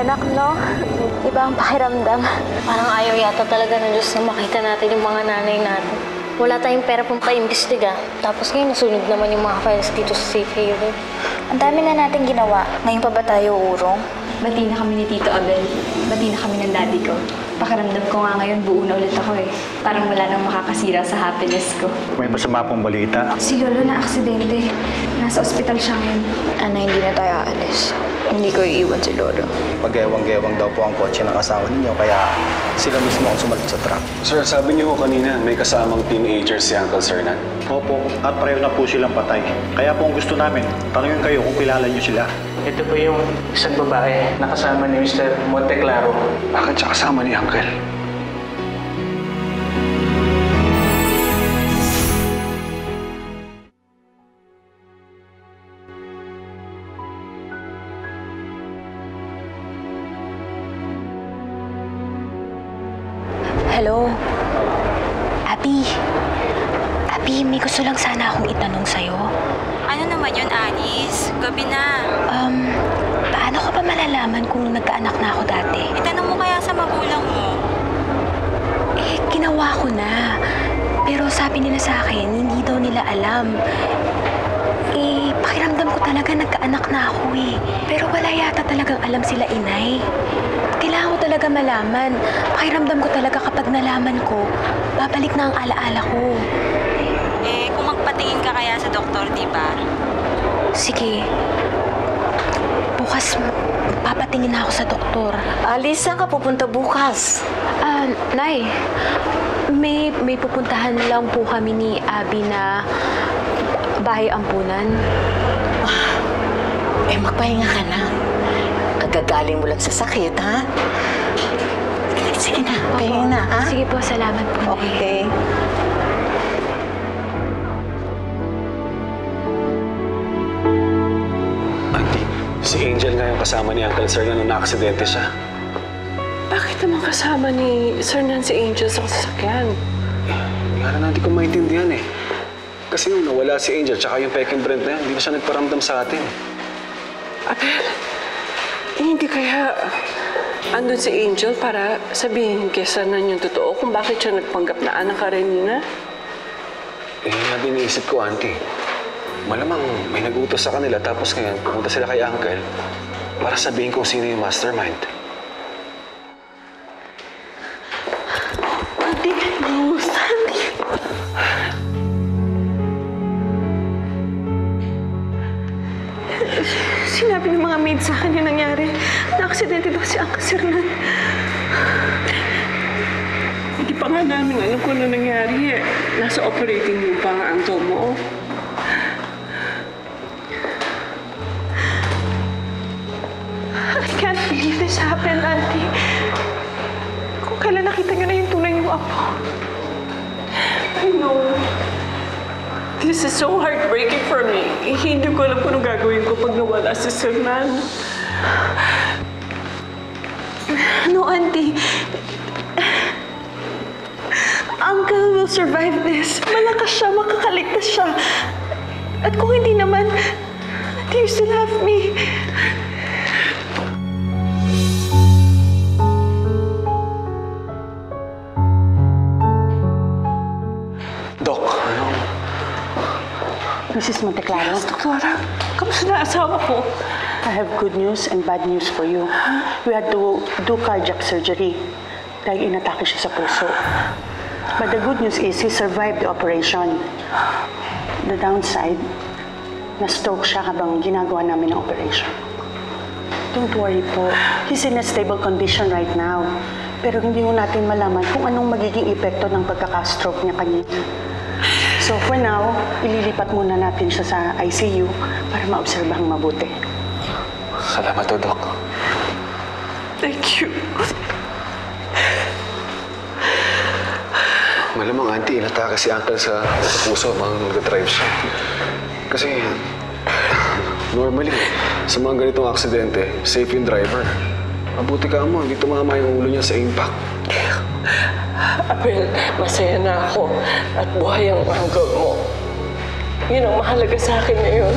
anak, no? Iba ang pakiramdam. Parang ayaw yata talaga ng Diyos na makita natin yung mga nanay natin. Wala tayong pera pang paimbestiga. Tapos ngayon, nasunog naman yung mga files dito sa safe haven. Ang dami na natin ginawa. Ngayon pa ba tayo urong? Bati na kami ni Tito Abel. Bati na kami ng daddy ko. Pakiramdam ko nga ngayon, buo na ulit ako eh. Parang wala nang makakasira sa happiness ko. May masama pong balita. Si Lolo na aksidente. Nasa ospital siya ngayon. Ano, hindi na tayo aalis. Hindi ko iiwan si Lolo. Pag-ewang-gewang daw po ang kotse ng asawa ninyo, kaya sila mismo ang sumalit sa truck. Sir, sabi niyo ko kanina, may kasamang teenager si Uncle Sernan. Opo, at pareho na po silang patay. Kaya po ang gusto namin, tanungin kayo kung kilala niyo sila. Ito po yung isang babae na kasama ni Mr. Monteclaro. Bakit siya kasama ni Uncle? Hello? Abby? Abby, may gusto lang sana akong itanong sa'yo. Ano naman yun, Anis? Gabi na. Paano ko ba malalaman kung nagkaanak na ako dati? Itanong mo kaya sa magulang mo. Eh, ginawa ko na. Pero sabi nila sa akin, hindi daw nila alam. Eh, pakiramdam ko talaga nagkaanak na ako eh. Pero wala yata talagang alam sila, inay. Kailangan ko talaga malaman. Pakiramdam ko talaga kapag nalaman ko, babalik na ang alaala ko. Eh, kung magpatingin ka kaya sa doktor, di ba? Sige. Bukas, papatingin na ako sa doktor. Alice, saan ka pupunta bukas? Nay, may pupuntahan lang po kami ni Abby na bahay ampunan. Eh, magpahinga ka na. Kagagaling mo lang sa sakit, ha? Sige na, pahinga na, ha? Sige po, salamat po. Okay. Auntie, si Angel nga yung kasama ni Uncle Sernan nung na-aksidente siya. Bakit naman kasama ni Sir Nancy Angel sa sasakyan? Hindi nga na natin ko maintindihan eh. Kasi nung nawala si Angel tsaka yung Peking Brent na yan, hindi na siya nagparamdam sa atin. Abel, hindi kaya andun si Angel para sabihin kay Sir Nan yung totoo kung bakit siya nagpanggap na anak ka rin na? Eh, sabi iniisip ko, Auntie. Malamang may nag-utos sa kanila tapos ngayon pumunta sila kay Uncle para sabihin kung sino yung mastermind. Auntie, Rose, Auntie. Sinabi ng mga maid sa akin yung nangyari. Na-aksidente daw si Uncle Sernan. Hindi pa nga namin alam kung ano nangyari eh. Nasa operating room pa nga ang Tomo. I can't believe this happened, Auntie. Kung kailan nakita niyo na yung tunay yung apo. I know. This is so heartbreaking for me. Hindi ko alam kung anong gagawin ko pag nawala si Sir Nan. No, Auntie. Uncle will survive this. Malakas siya, makakaligtas siya. At kung hindi naman, Auntie, you still have me. Doc, ano? Mrs. Monteclaro, Doktora, kamusta na asawa ko? I have good news and bad news for you. We had to do cardiac surgery dahil inatake siya sa puso. But the good news is he survived the operation. The downside, na-stroke siya habang ginagawa namin ang operation. Don't worry po. He's in a stable condition right now. Pero hindi mo natin malaman kung anong magiging epekto ng pagkaka-stroke niya kanina. So for now, ililipat muna natin siya sa ICU para maobserbahang mabuti. Salamat to, Doc. Thank you. Malamang, Auntie, inatake si Uncle sa puso habang nag-drive siya. Kasi, normally, sa mga ganitong aksidente, safe yung driver. Mabuti ka mo, hindi tumama yung ulo niya sa impact. Abel, masaya na ako at buhay ang uncle mo. Yun ang mahalaga sa akin ngayon.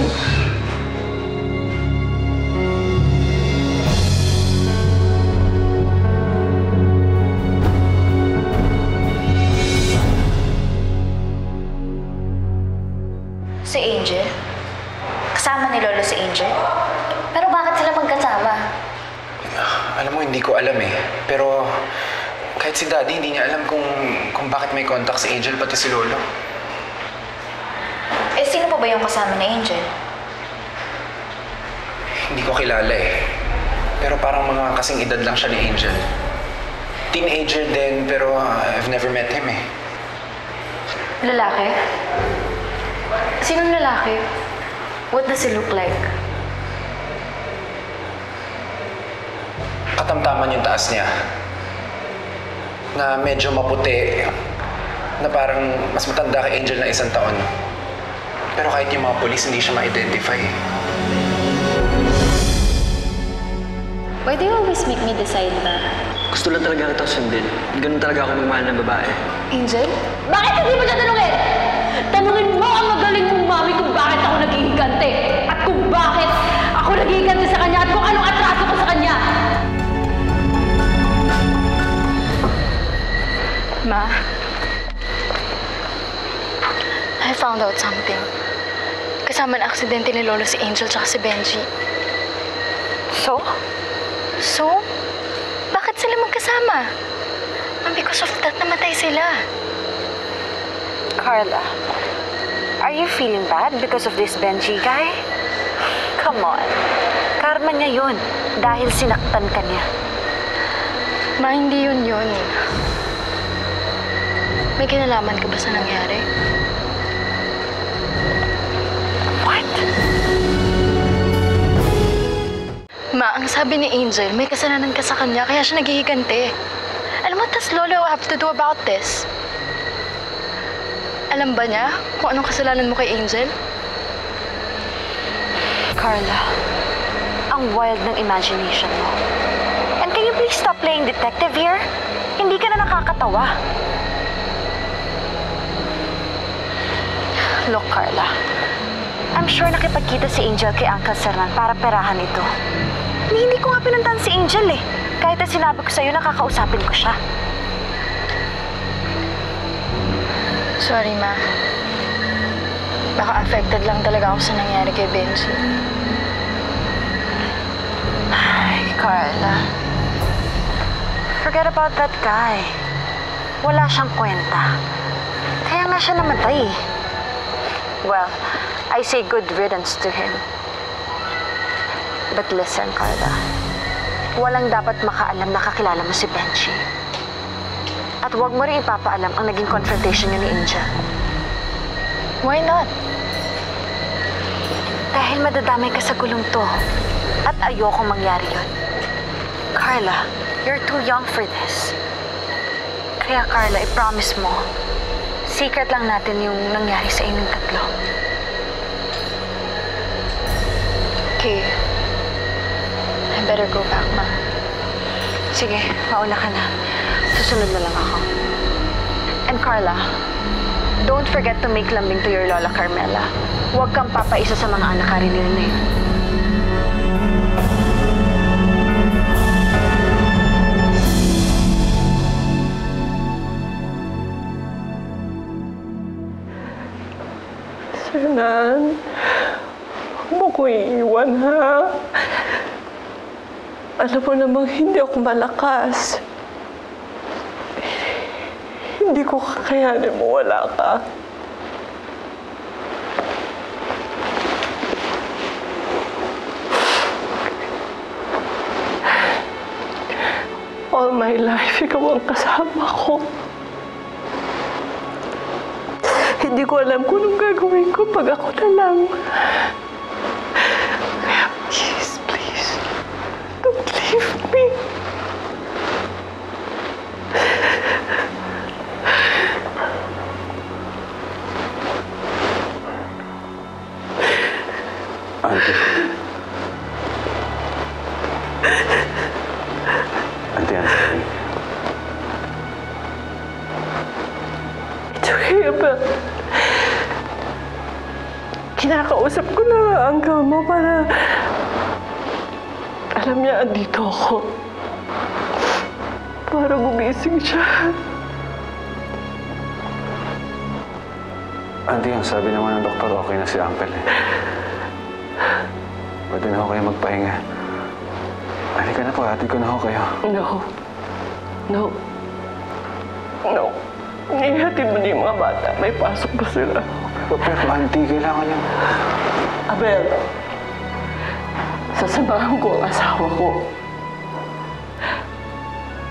Daddy, hindi niya alam kung bakit may contact si Angel pati si Lolo. Eh, sino pa ba yung kasama ni Angel? Hindi ko kilala eh. Pero parang mga kasing edad lang siya ni Angel. Teenager din, pero I've never met him eh. Lalaki? Sinong lalaki? What does he look like? Katamtaman yung taas niya. Na medyo maputi. Na parang mas matanda kay Angel na 1 taon. Pero kahit yung mga polis, hindi siya ma-identify. Why do you always make me decide na? Gusto lang talaga kita sundin. Ganun talaga ako magmahal ng babae. Angel? Bakit hindi mo siya tanungin? Tanungin mo ang magaling mong mami kung bakit ako naghihigante. At kung bakit ako naghihigante sa kanya at kung anong atraso ko sa kanya. Ma, I found out something. Kasama na aksidente ni Lolo si Angel tsaka si Benji. So? So, bakit sila magkasama? And because of that, namatay sila. Carla, are you feeling bad because of this Benji guy? Come on. Karma niya yun dahil sinaktan ka niya. Ma, hindi yun. May kinalaman ka ba sa nangyari? What? Ma, ang sabi ni Angel, may kasalanan ka sa kanya, kaya siya naghihigante. Alam mo, tas Lolo have to do about this? Alam ba niya kung anong kasalanan mo kay Angel? Carla, ang wild ng imagination mo. And can you please stop playing detective here? Hindi ka na nakakatawa. Look, Carla. I'm sure nakipagkita si Angel kay Uncle Sernan para perahan ito. Hindi ko nga pinuntahan si Angel eh. Kahit na sinabi ko sa'yo, nakakausapin ko siya. Sorry, Ma. Baka affected lang talaga ako sa nangyari kay Benji. Ay, Carla. Forget about that guy. Wala siyang kwenta. Kaya nga siya namatay eh. Well, I say good riddance to him. But listen, Carla. Walang dapat makaalam na kakilala mo si Benji. At huwag mo rin ipapaalam ang naging confrontation niyo ni Angel. Why not? Dahil madadamay ka sa gulong to. At ayoko mangyari yun. Carla, you're too young for this. Kaya Carla, I-promise mo, secret lang natin yung nangyari sa inyong tatlo. Okay. I better go back, Ma. Sige, mauna ka na. Susunod na lang ako. And Carla, don't forget to make lambing to your Lola Carmela. Huwag kang papaisa sa mga anak karinil na yun. Sernan, huwag mo ko iiwan, ha? Alam mo namang hindi ako malakas. Hindi ko kakayanin mo wala ka. All my life, ikaw ang kasama ko. Hindi ko alam kung anong gagawin ko pag ako na lang. Kaya please, don't leave me. Auntie, I'm sorry. It's okay, Abel. Kinakausap ko na ang uncle mo para alam niya andito ako. Para gumising siya. Auntie, ang sabi naman ng doktor, okay na si Uncle eh. Pwede na ho kayo magpahinga. Halika na po, hatid ko na ho kayo. No. No. Ihatid mo na yung mga bata. May pasok pa sila. Pero auntie, kailangan niya. Abel, sasamahan ko ang asawa ko.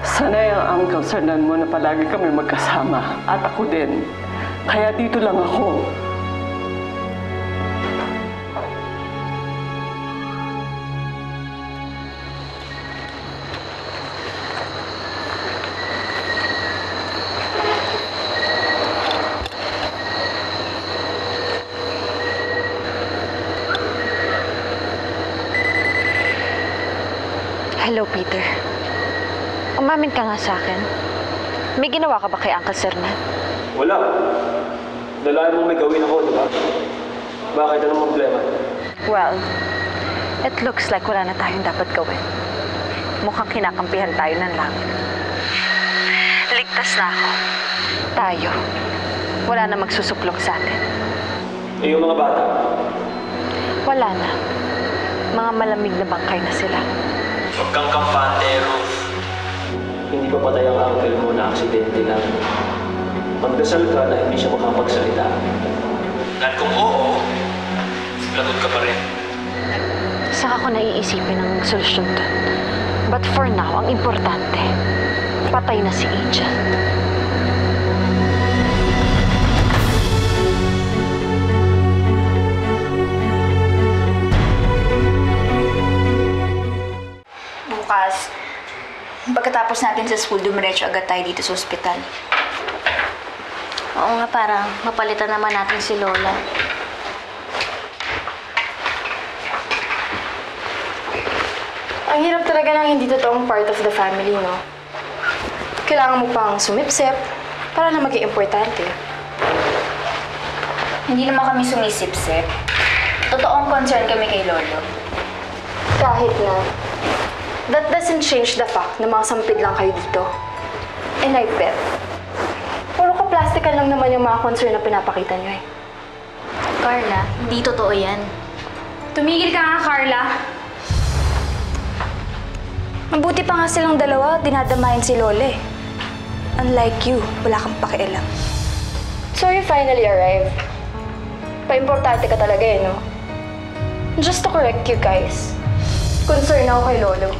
Sanay ang Uncle Sernan mo na palagi kami magkasama. At ako din. Kaya dito lang ako. Hello, Peter. Umamin ka nga sa akin. May ginawa ka ba kay Uncle Sernan? Wala. Dalayan mo may gawin ako, di ba? Bakit? Anong problema? Well, it looks like wala na tayong dapat gawin. Mukhang kinakampihan tayo ng langit. Ligtas na ako. Tayo. Wala na magsusuplong sa atin. Eh, yung mga bata? Wala na. Mga malamig na bangkay na sila. Huwag kang kampante, Ruth. Hindi pa patay ang uncle mo na aksidente lang. Magdasal ka na hindi siya makapagsalita. Dahil kung oo, lagot ka pa rin. Saka ko naiisipin ang solusyon doon. But for now, ang importante, patay na si Angel. Bukas, pagkatapos natin sa school, dumiretso agad tayo dito sa ospital. Oo nga, parang mapalitan naman natin si Lola. Ang hirap talaga ng hindi totoong part of the family, no? Kailangan mo pang sumipsip para na maging importante. Hindi naman kami sumisip-sip. Totoong concern kami kay Lolo. Kahit na, that doesn't change the fact na mga sampid lang kayo dito. And I bet, puro ka-plastical lang naman yung mga concern na pinapakita nyo eh. Carla, hindi totoo yan. Tumigil ka nga, Carla. Mabuti pa nga silang dalawa, dinadamayan si Lola eh. Unlike you, wala kang pakialam. So you finally arrived. Pa-importante ka talaga eh, no? Just to correct you guys, concern ako kay Lolo.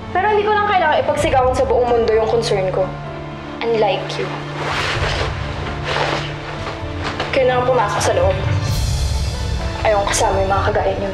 Pero hindi ko lang kailangan ipagsigawan sa buong mundo yung concern ko. Unlike you. Kailangan pumasok sa loob. Ayong kasama yung mga kagaya niyo.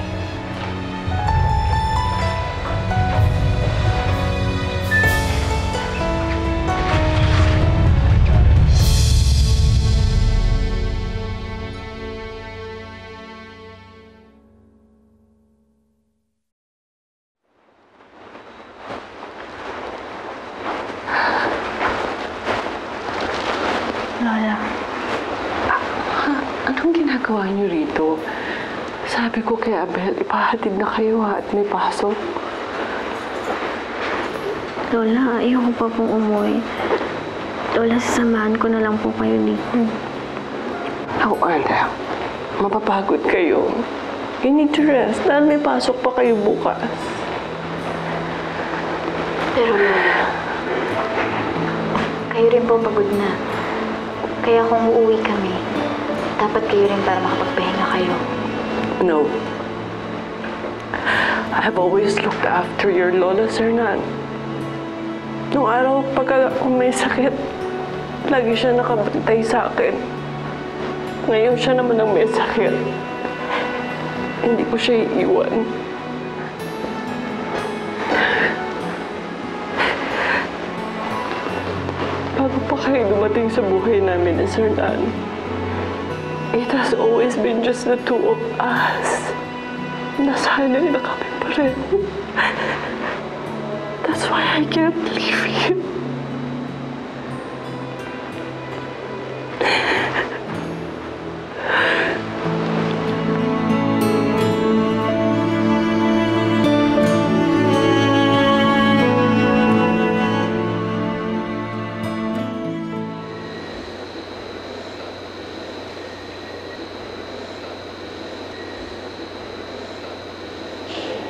Lola, anong ginagawa niyo rito? Sabi ko kay Abel, ipahatid na kayo at may pasok. Lola, ayoko pa pong umuwi. Lola, sasamahan ko na lang po kayo dito. Oh, Arla, mapapagod kayo. You need to rest dahil may pasok pa kayo bukas. Pero Lola, kayo rin po pagod na. Kaya kung uuwi kami, dapat kayo rin para makapagpahinga kayo. No. I've always looked after your Lola Sernan. Nung araw pagka may sakit, lagi siya nakabantay sa akin. Ngayon siya naman ang may sakit. Hindi ko siya iiwan. Bago pa kayo dumating sa buhay namin ni Sernan, it has always been just the two of us. Nasanay na kami pa rin. That's why I can't leave you.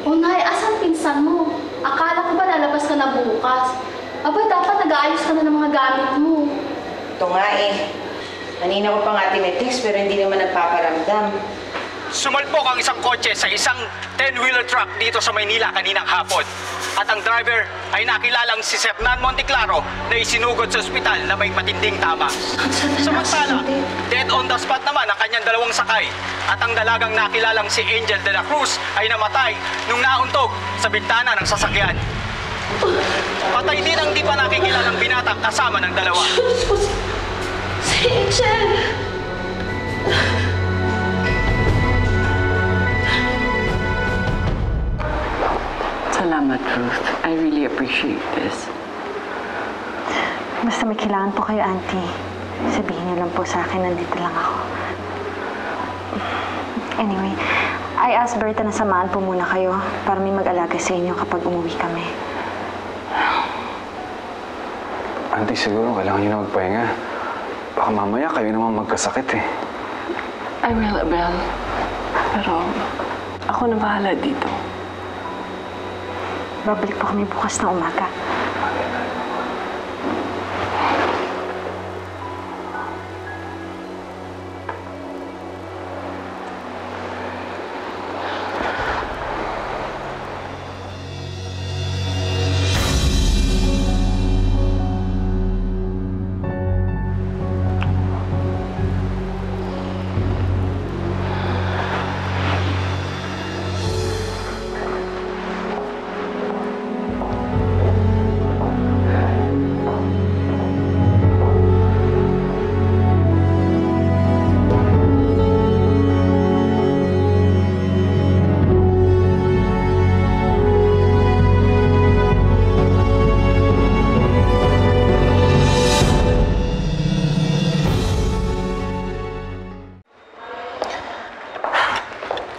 Oh, Nay, asan pinsan mo? Akala ko ba lalabas ka na bukas? Aba, dapat nag-aayos ka na ng mga gamit mo. Ito nga eh. Kanina ko pa nga tinetext pero hindi naman nagpaparamdam. Sumalpok ang isang kotse sa isang 10-wheeler truck dito sa Maynila kaninang hapon. At ang driver ay nakilalang si Sernan Monteclaro na isinugod sa ospital na may matinding tama. Samantala, dead on the spot naman ang kanyang dalawang sakay. At ang dalagang nakilalang si Angel de la Cruz ay namatay nung nauntog sa bintana ng sasakyan. Patay din ang di pa nakikilalang binatang kasama ng dalawa. Si Angel! Salamat, Ruth. I really appreciate this. Basta may kailangan po kayo, Auntie. Sabihin niyo lang po sa akin, nandito lang ako. Anyway, I asked Berta na samahan po muna kayo para may mag-alaga sa inyo kapag umuwi kami. Auntie, siguro kailangan nyo na magpahinga. Baka mamaya kayo naman magkasakit eh. I will, Abel. Pero ako na bahala dito. Babalik po kami bukas na umaga.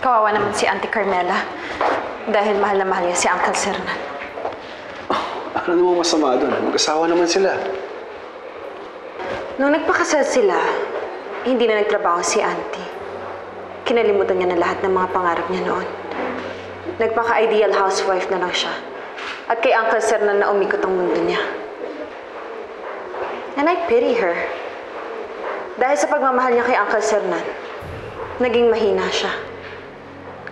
Kawawa naman si Auntie Carmela dahil mahal na mahal niya si Uncle Sernan. Ano namang masama doon? Mag-asawa naman sila. Nung nagpakasal sila, hindi na nagtrabaho si Auntie. Kinalimutan niya na lahat ng mga pangarap niya noon. Nagpaka-ideal housewife na lang siya. At kay Uncle Sernan na umikot ang mundo niya. And I pity her. Dahil sa pagmamahal niya kay Uncle Sernan, naging mahina siya.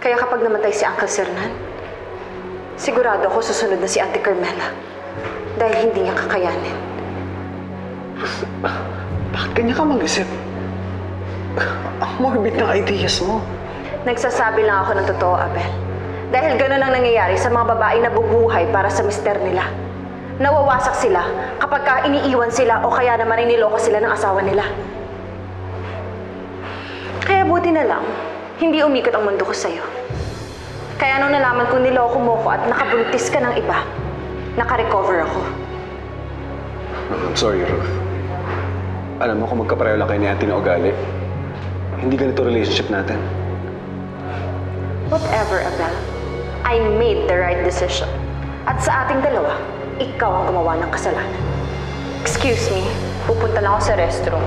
Kaya kapag namatay si Uncle Sernan, sigurado ako susunod na si Auntie Carmela. Dahil hindi niya kakayanin. Bakit ganyan ka mag-isip? Ang morbid ng ideas mo. Nagsasabi lang ako ng totoo, Abel. Dahil ganun ang nangyayari sa mga babaeng nabubuhay para sa mister nila. Nawawasak sila kapag iniiwan sila o kaya naman ay niloko sila ng asawa nila. Kaya buti na lang, hindi umikot ang mundo ko sa'yo. Kaya nung nalaman kong niloko mo ko at nakabuntis ka ng iba, naka-recover ako. I'm sorry, Ruth. Alam mo kung magkapareho lang kayo ni Auntie na ugali, hindi ganito relationship natin. Whatever, Abel. I made the right decision. At sa ating dalawa, ikaw ang gumawa ng kasalanan. Excuse me, pupunta lang ako sa restroom.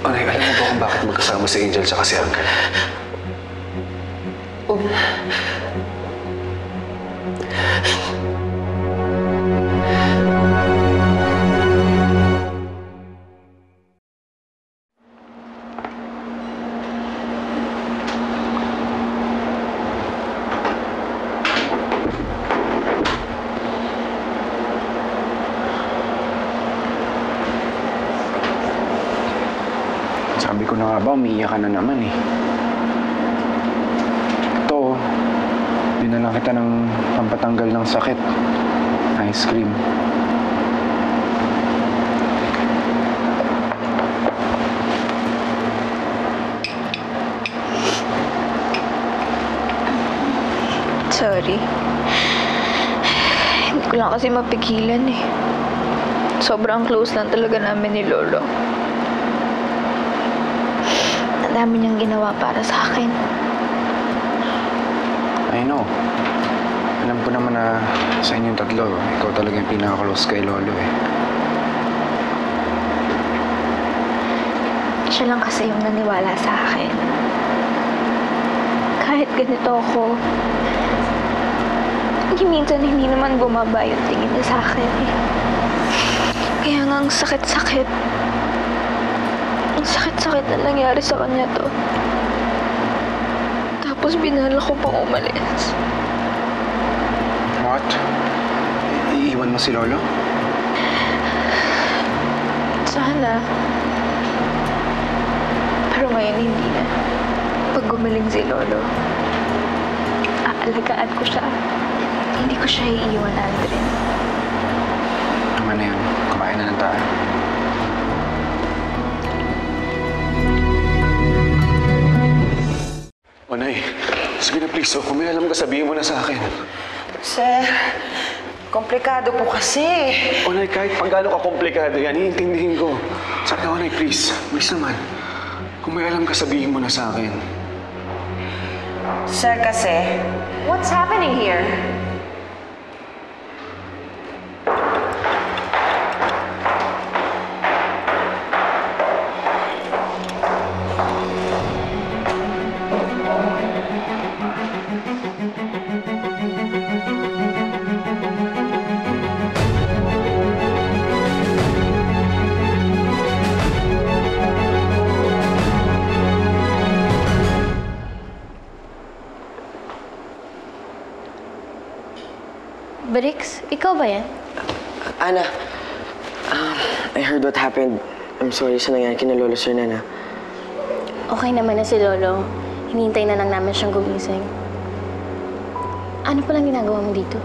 Onay, alam mo ba kung bakit magkasama si Angel at si Uncle? Sabi ko na nga ba, umiiyak ka na naman eh. Ito, dinala kita ng pampatanggal ng sakit. Ice cream. Sorry. Hindi ko lang kasi mapigilan eh. Sobrang close lang talaga namin ni Lolo. Ang dami niyang ginawa para sa akin. I know. Alam ko naman na sa inyong tatlo, ikaw talaga yung pinaka-close kay Lolo eh. Siya lang kasi yung naniwala sa akin. Kahit ganito ako, minsan hindi naman bumaba yung tingin niya sa akin eh. Kaya nga ang sakit-sakit. Ang sakit-sakit na nangyari sa kanya to. Tapos binala ko pang umalis. What? Iiwan mo si Lolo? Sana. Pero ngayon hindi na. Pag gumaling si Lolo, aalagaan ko siya. Hindi ko siya iiwan, Aldrin. Tama na yun. Kumain na ng tayo. O, Nay. Sige na, please. Kung may alam ka, sabihin mo na sa akin. Sir, komplikado po kasi. O, Nay, kahit pag gaano ka komplikado yan, iintindihin ko. Sabi ko, Nay, please. Please naman. Kung may alam ka, sabihin mo na sa akin. Sir, kasi, what's happening here? Bricks, ikaw ba yan? Ana, I heard what happened. I'm sorry sa nangyari kina Lolo Sir Nana. Okay naman na si Lolo. Hinihintay na lang namin siyang gumising. Ano palang ginagawa mo dito?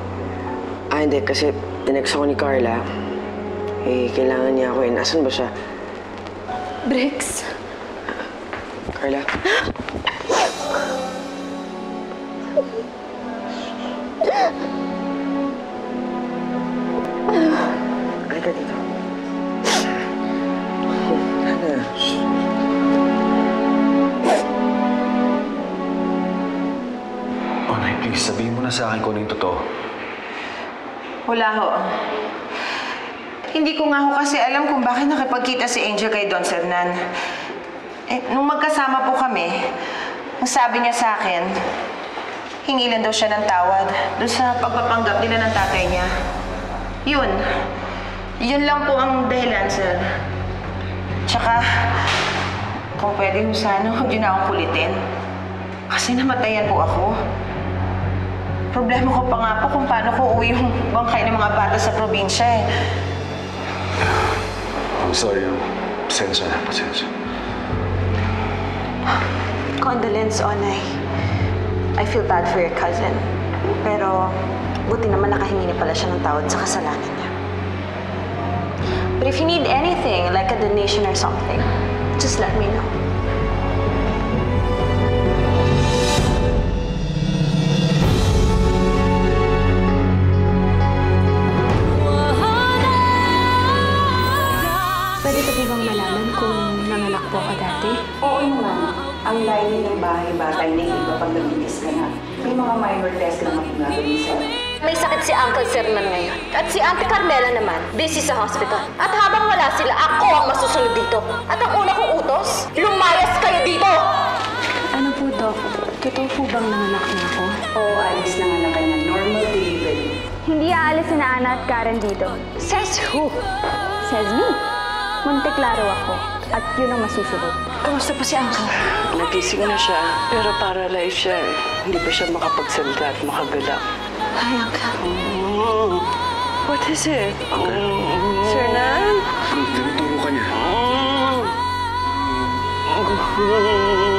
Hindi. Kasi tinext ako ni Carla. Kailangan niya ako. Nasaan ba siya? Bricks? Carla? Halika dito. Ana. O, Nay, please. Sabihin mo na sa akin kung ano yung totoo. Wala ho. Hindi ko nga ho kasi alam kung bakit nakipagkita si Angel kay Don Sernan. Nung magkasama po kami, ang sabi niya sa akin, hingi lang daw siya ng tawad doon sa pagpapanggap nila ng tatay niya. Yun lang po ang dahilan, sir. Tsaka, kung pwede ho sana, huwag niyo na akong kulitin. Kasi namatayan po ako. Problema ko pa nga po kung paano ko uwi yung bangkay ng mga bata sa probinsya eh. I'm sorry. Pasensya na, pasensya. Condolence, Onay. I feel bad for your cousin. Pero, buti naman nakahingi na pala siya ng tawad sa kasalanan niya. But if you need anything, like a donation or something, just let me know. Pwede ko bang malaman kung nanganak po ka dati? Oo naman. Ang lining ng bahay batay na iba pag nagbibis ka na. May mga minor test na gagawin sir. May sakit si Uncle Sernan ngayon. At si Auntie Carmela naman, busy sa hospital. At habang wala sila, ako ang masusunod dito. At ang una kong utos, lumayas kayo dito! Ano po, Doc? Totoo po bang nanganak na ako? Oo, alis na nga na kayo ng normal delivery. Hindi aalis si Ana at Karen dito. Says who? Says me. Monteklaro ako. At yun ang masusunod. Kamusta po si Uncle? Nagising na siya, pero paralyzed siya eh. Hindi pa siya makapagsalita at makagala. Hi, Uncle. What is it? Sir Nan? Tinuturo ka niya. Oh.